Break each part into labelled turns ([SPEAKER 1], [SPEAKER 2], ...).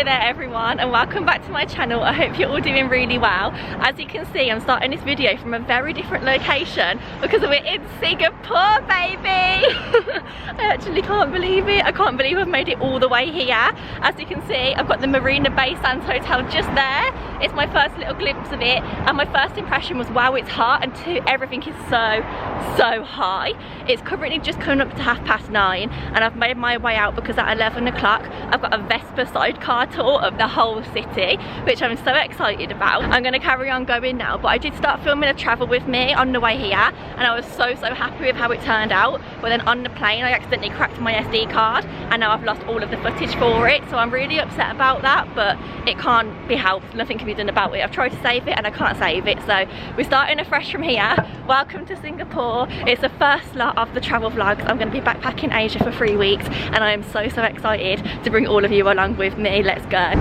[SPEAKER 1] Hello there everyone and welcome back to my channel. I hope you're all doing really well. As you can see, I'm starting this video from a very different location because we're in Singapore, baby. I actually can't believe it. I can't believe I've made it all the way here. As you can see, I've got the Marina Bay Sands Hotel just there. It's my first little glimpse of it and my first impression was wow, it's hot, and two, everything is so high. It's currently just coming up to 9:30 and I've made my way out because at 11 o'clock I've got a Vespa sidecar tour of the whole city, which I'm so excited about. I'm going to carry on going now, but I did start filming a travel with me on the way here and I was so happy with how it turned out. But then on the plane I accidentally cracked my SD card and now I've lost all of the footage for it, so I'm really upset about that, but it can't be helped. Nothing can be done about it. I've tried to save it and I can't save it, so we're starting afresh from here. Welcome to Singapore. It's the first lot of the travel vlogs. I'm going to be backpacking Asia for 3 weeks and I am so excited to bring all of you along with me. Let's go.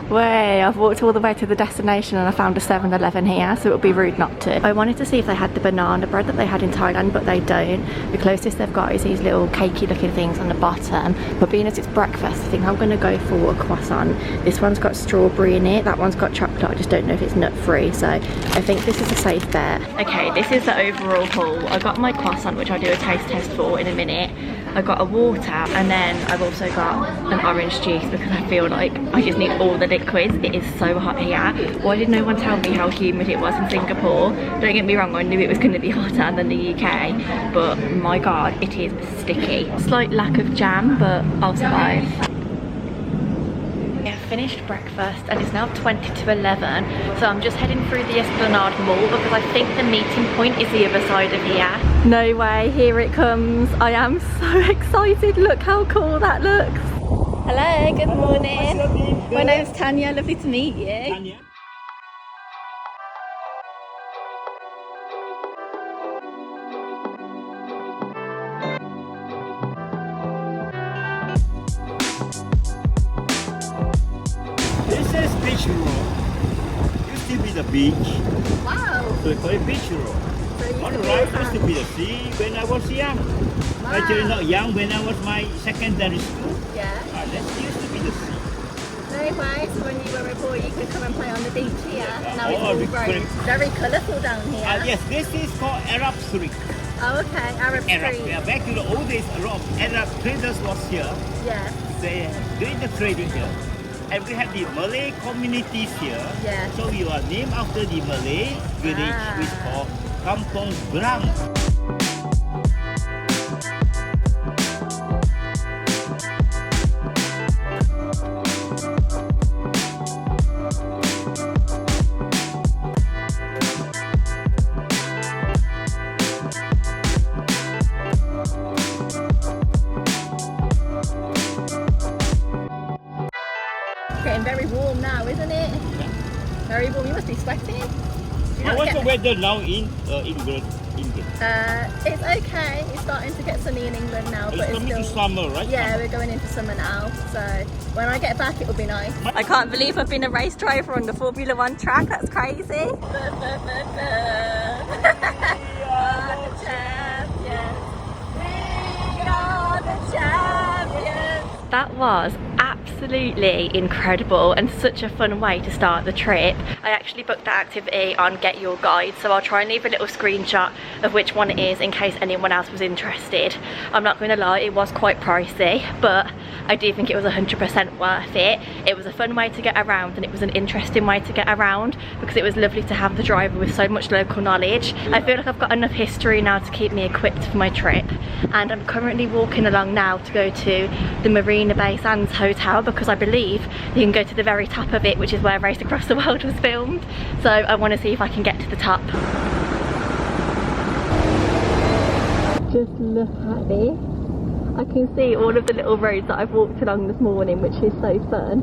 [SPEAKER 1] Way, I've walked all the way to the destination and I found a 7-Eleven here, so it would be rude not to. I wanted to see if they had the banana bread that they had in Thailand, but they don't. The closest they've got is these little cakey looking things on the bottom, but being as it's breakfast I think I'm going to go for a croissant. This one's got strawberry in it, that one's got chocolate, I just don't know if it's nut free, so I think this is a safe bet. Okay, this is the overall haul. I got my croissant, which I'll do a taste test for in a minute. I got a water and then I've also got an orange juice because I feel like I just need all the liquids. It is so hot here. Why did no one tell me how humid it was in Singapore? Don't get me wrong, I knew it was going to be hotter than the UK, but my god, it is sticky. Slight lack of jam, but I'll survive. I've finished breakfast and it's now 20 to 11, so I'm just heading through the Esplanade Mall because I think the meeting point is the other side of here. No way, here it comes. I am so excited. Look how cool that looks. Hello, good morning. My name's Tanya, lovely to meet you. Tanya.
[SPEAKER 2] This is Beach Road. Used to be the beach.
[SPEAKER 1] Wow.
[SPEAKER 2] So they call it Beach Road. On the right used to be the sea when I was young. Wow. Actually not young, when I was my secondary school.
[SPEAKER 1] Yeah.
[SPEAKER 2] That used to be the sea.
[SPEAKER 1] No way, so when you were a boy you could come and play on the beach here.
[SPEAKER 2] Yeah.
[SPEAKER 1] Now it's all grown. Very colourful down here.
[SPEAKER 2] Yes, this is called Arab Street.
[SPEAKER 1] Oh okay, Arab Street.
[SPEAKER 2] Yeah, back in the old days a lot of Arab traders was here.
[SPEAKER 1] Yeah.
[SPEAKER 2] They doing the trading here. And we have the Malay communities here.
[SPEAKER 1] Yeah.
[SPEAKER 2] So you are named after the Malay village, which is called Kampong Brang.
[SPEAKER 1] Getting very warm now, isn't it?
[SPEAKER 2] Yeah.
[SPEAKER 1] Very warm. You must be sweating.
[SPEAKER 2] What's the weather now in England?
[SPEAKER 1] It's okay. It's starting to get sunny in England now, but it's still
[SPEAKER 2] summer, right?
[SPEAKER 1] Yeah, we're going into summer now. So when I get back, it will be nice. I can't believe I've been a race driver on the Formula 1 track. That's crazy. We are the champions. We are the champions. That was absolutely incredible and such a fun way to start the trip. I actually booked that activity on Get Your Guide, so I'll try and leave a little screenshot of which one it is in case anyone else was interested. I'm not going to lie, it was quite pricey, but I do think it was 100% worth it. It was a fun way to get around and it was an interesting way to get around because it was lovely to have the driver with so much local knowledge. I feel like I've got enough history now to keep me equipped for my trip, and I'm currently walking along now to go to the Marina Bay Sands Hotel because I believe you can go to the very top of it, which is where Race Across the World was filmed. So I want to see if I can get to the top. Just look at this. I can see all of the little roads that I've walked along this morning, which is so fun.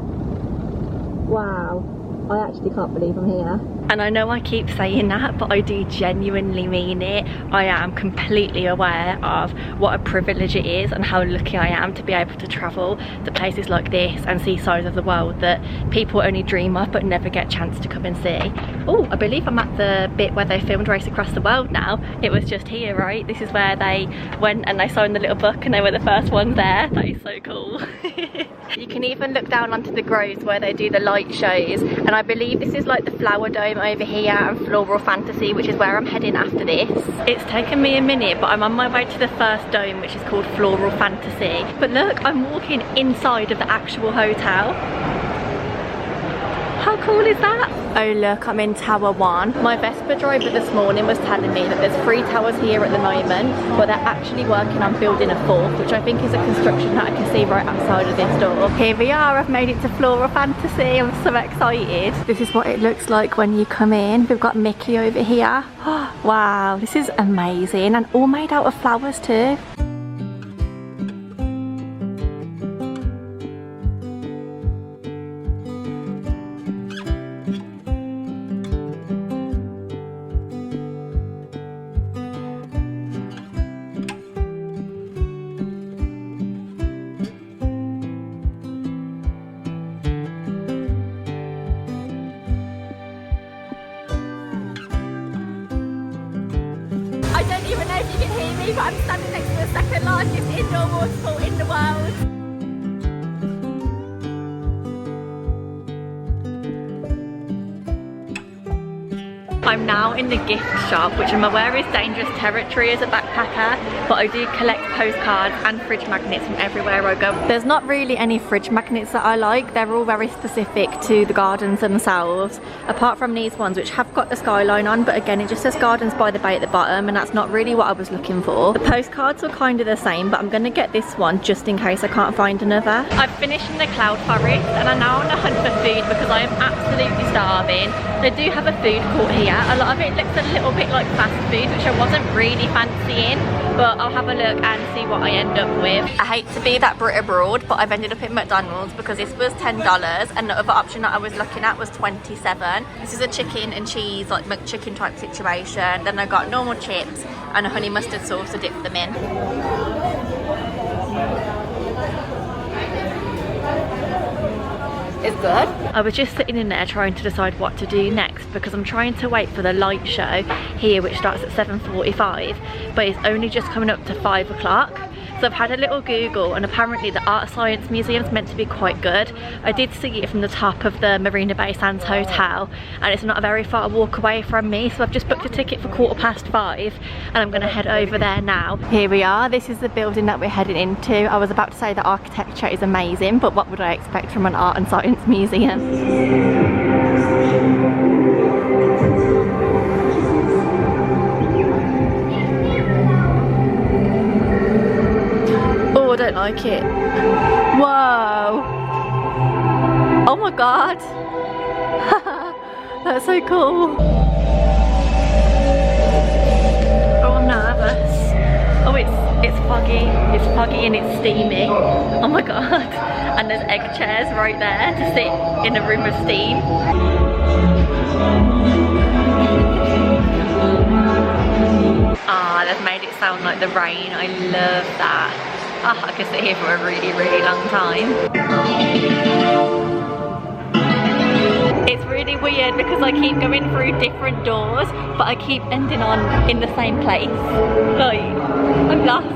[SPEAKER 1] Wow. I actually can't believe I'm here. And I know I keep saying that, but I do genuinely mean it. I am completely aware of what a privilege it is and how lucky I am to be able to travel to places like this and see sides of the world that people only dream of but never get a chance to come and see. Oh, I believe I'm at the bit where they filmed Race Across the World now. It was just here, right? This is where they went and they signed the little book and they were the first ones there. That is so cool. You can even look down onto the groves where they do the light shows, and I believe this is like the Flower Dome over here and Floral Fantasy, which is where I'm heading after this. It's taken me a minute, but I'm on my way to the first dome, which is called Floral Fantasy. But look, I'm walking inside of the actual hotel. How cool is that? Oh look, I'm in Tower 1. My Vespa driver this morning was telling me that there's 3 towers here at the moment, but they're actually working on building a 4th, which I think is a construction that I can see right outside of this door. Here we are, I've made it to Floral Fantasy. I'm so excited. This is what it looks like when you come in. We've got Mickey over here. Wow, this is amazing, and all made out of flowers too. I don't even know if you can hear me, but I'm standing next to the second largest indoor waterfall in the world. I'm now in the gift shop, which I'm aware is dangerous territory as a backpacker, but I do collect postcards and fridge magnets from everywhere I go. There's not really any fridge magnets that I like. They're all very specific to the gardens themselves, apart from these ones which have got the skyline on, but again it just says Gardens by the Bay at the bottom, and that's not really what I was looking for. The postcards are kind of the same, but I'm going to get this one just in case I can't find another. I've finished in the cloud forest and I'm now on a hunt for food because I am absolutely starving. They do have a food court here. A lot of it looks a little bit like fast food, which I wasn't really fancying, but I'll have a look and see what I end up with. I hate to be that Brit abroad, but I've ended up at McDonald's because this was $10 and the other option that I was looking at was $27. This is a chicken and cheese, like McChicken type situation. Then I got normal chips and a honey mustard sauce to dip them in. It's good. I was just sitting in there trying to decide what to do next because I'm trying to wait for the light show here, which starts at 7:45, but it's only just coming up to 5 o'clock. So I've had a little Google, and apparently the Art Science Museum is meant to be quite good. I did see it from the top of the Marina Bay Sands Hotel, and it's not a very far walk away from me, so I've just booked a ticket for 5:15 and I'm going to head over there now. Here we are. This is the building that we're heading into. I was about to say the architecture is amazing, but what would I expect from an art and science museum? I don't like it. Whoa. Oh my god. That's so cool. Oh, I'm nervous. Oh, it's foggy. It's foggy and it's steamy. Oh my god. And there's egg chairs right there to sit in a room of steam. Ah, they've made it sound like the rain. I love that. Oh, I could sit here for a really, really long time. It's really weird because I keep going through different doors, but I keep ending on in the same place. Like, I'm lost.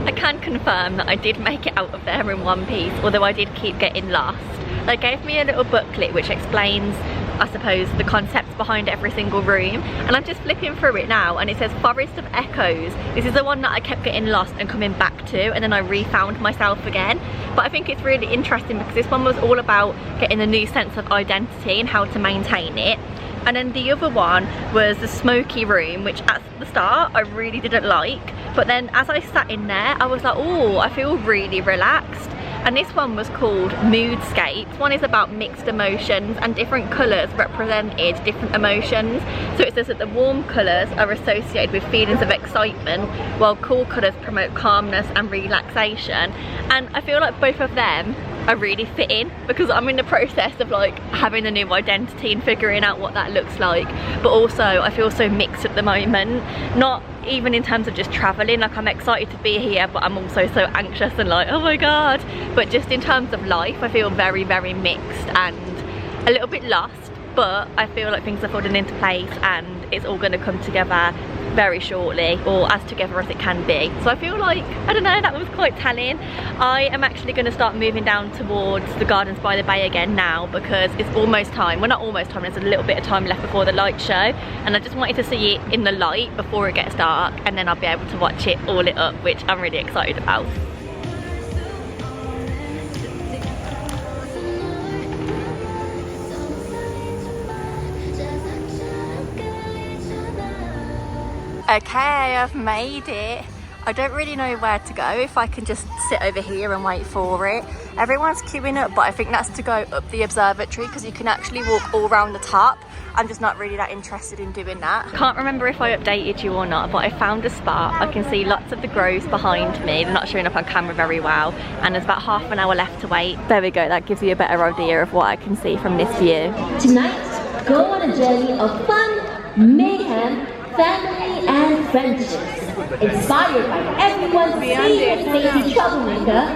[SPEAKER 1] I can confirm that I did make it out of there in one piece, although I did keep getting lost. They gave me a little booklet which explains, I suppose, the concepts behind every single room, and I'm just flipping through it now and it says Forest of Echoes. This is the one that I kept getting lost and coming back to, and then I refound myself again. But I think it's really interesting because this one was all about getting a new sense of identity and how to maintain it. And then the other one was the smoky room, which at the start I really didn't like, but then as I sat in there I was like, oh, I feel really relaxed. And this one was called Moodscapes. One is about mixed emotions, and different colours represented different emotions. So it says that the warm colours are associated with feelings of excitement, while cool colours promote calmness and relaxation. And I feel like both of them I really fit in, because I'm in the process of like having a new identity and figuring out what that looks like. But also I feel so mixed at the moment, not even in terms of just traveling, like I'm excited to be here, but I'm also so anxious and like, oh my god. But just in terms of life, I feel very, very mixed and a little bit lost, but I feel like things are falling into place and it's all going to come together very shortly, or as together as it can be. So I feel like, I don't know, that was quite telling. I am actually going to start moving down towards the Gardens by the Bay again now, because it's almost time. Well, not almost time, there's a little bit of time left before the light show, and I just wanted to see it in the light before it gets dark, and then I'll be able to watch it all lit up, which I'm really excited about. Okay, I've made it. I don't really know where to go, if I can just sit over here and wait for it. Everyone's queuing up, but I think that's to go up the observatory, because you can actually walk all around the top. I'm just not really that interested in doing that. Can't remember if I updated you or not, but I found a spot. I can see lots of the groves behind me. They're not showing up on camera very well, and there's about half an hour left to wait. There we go, that gives you a better idea of what I can see from this view.
[SPEAKER 3] Tonight, go on a journey of fun, mayhem, family and friendships. Inspired by everyone's favorite lazy troublemaker,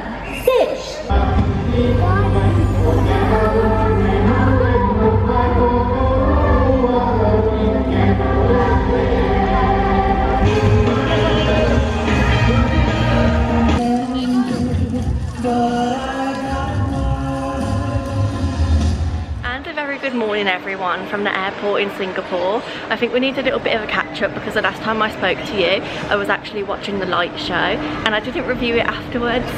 [SPEAKER 3] Stitch.
[SPEAKER 1] Good morning everyone from the airport in Singapore. I think we need a little bit of a catch up, because the last time I spoke to you I was actually watching the light show and I didn't review it afterwards.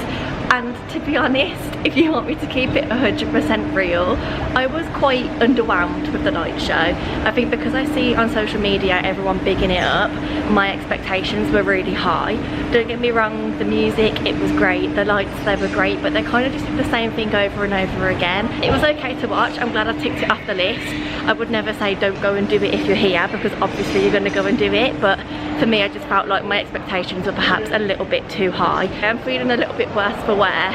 [SPEAKER 1] And to be honest, if you want me to keep it 100% real, I was quite underwhelmed with the light show. I think because I see on social media everyone bigging it up, my expectations were really high. Don't get me wrong, the music, it was great, the lights, they were great, but they kind of just did the same thing over and over again. It was okay to watch, I'm glad I ticked it off the list. I would never say don't go and do it if you're here, because obviously you're going to go and do it, but for me I just felt like my expectations were perhaps a little bit too high. I'm feeling a little bit worse for wear,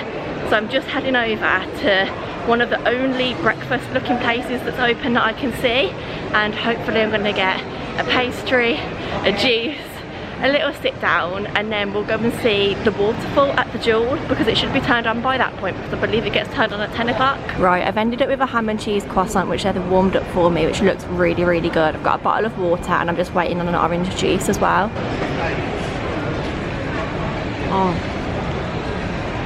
[SPEAKER 1] so I'm just heading over to one of the only breakfast looking places that's open that I can see, and hopefully I'm going to get a pastry, a juice, a little sit down, and then we'll go and see the waterfall at the Jewel, because it should be turned on by that point, because I believe it gets turned on at 10 o'clock. Right, I've ended up with a ham and cheese croissant, which they've warmed up for me, which looks really, really good. I've got a bottle of water and I'm just waiting on an orange juice as well. Oh,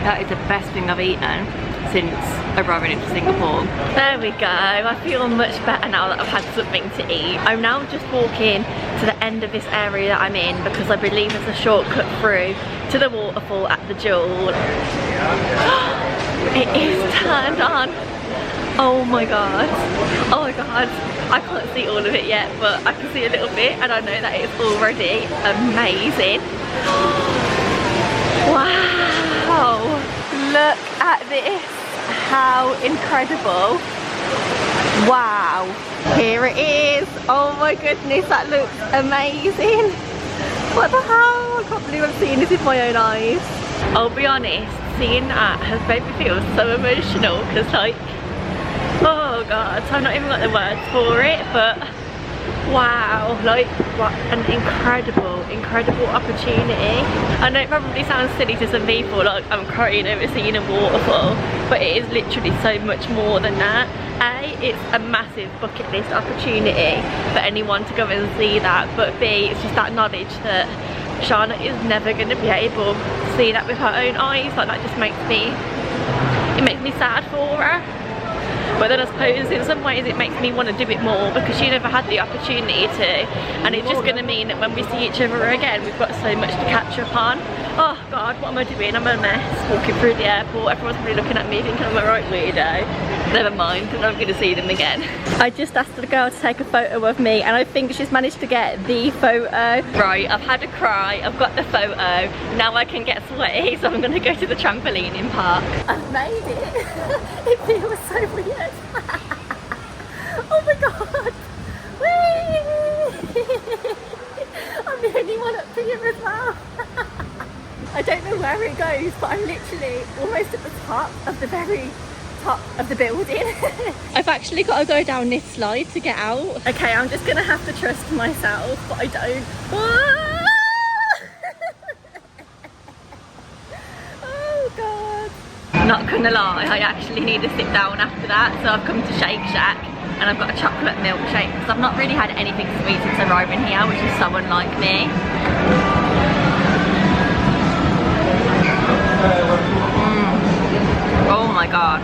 [SPEAKER 1] that is the best thing I've eaten since arriving into Singapore. There we go, I feel much better now that I've had something to eat. I'm now just walking to the end of this area that I'm in, because I believe there's a shortcut through to the waterfall at the Jewel. It is turned on. Oh my god, oh my god. I can't see all of it yet, but I can see a little bit, and I know that it's already amazing. Wow, look at this, how incredible. Wow, here it is. Oh my goodness, that looks amazing. What the hell, I can't believe I'm seeing this with my own eyes. I'll be honest, seeing that has made me feel so emotional, because like, oh god, I've not even got the words for it, but wow, like what an incredible, incredible opportunity. I know it probably sounds silly to some people, like I'm crying over seeing a waterfall, but it is literally so much more than that. A, it's a massive bucket list opportunity for anyone to go and see that, but B, it's just that knowledge that Charlotte is never going to be able to see that with her own eyes. Like that just makes me, it makes me sad for her. But then I suppose in some ways it makes me want to do it more, because she never had the opportunity to, and it's just going to mean that when we see each other again we've got so much to catch up on. Oh god, what am I doing? I'm a mess walking through the airport. Everyone's probably looking at me thinking I'm a right weirdo. Never mind, because I'm going to see them again. I just asked the girl to take a photo of me, and I think she's managed to get the photo. Right, I've had a cry, I've got the photo, now I can get sweaty, so I'm going to go to the trampolining park. I've made it. It feels so weird. Oh my god. Whee! I'm the only one up here as well. I don't know where it goes, but I'm literally almost at the top of the very top of the building. I've actually got to go down this slide to get out. Okay, I'm just gonna have to trust myself, but I don't. Oh god. Not gonna lie, I actually need to sit down after that, so I've come to Shake Shack and I've got a chocolate milkshake because I've not really had anything sweet since arriving here, which is so unlike me. Oh my god.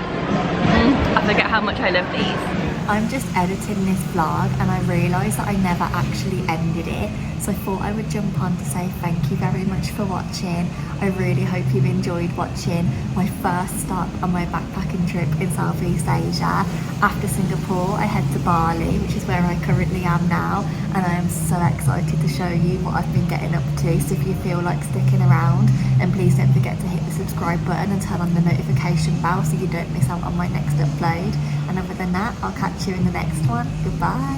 [SPEAKER 1] I forget how much I love these. I'm just editing this vlog and I realised that I never actually ended it, so I thought I would jump on to say thank you very much for watching. I really hope you've enjoyed watching my first stop on my backpacking trip in Southeast Asia. After Singapore, I head to Bali, which is where I currently am now, and I am so excited to show you what I've been getting up to. So if you feel like sticking around, then please don't forget to hit the subscribe button and turn on the notification bell so you don't miss out on my next upload. And other than that, I'll catch you in the next one. Goodbye.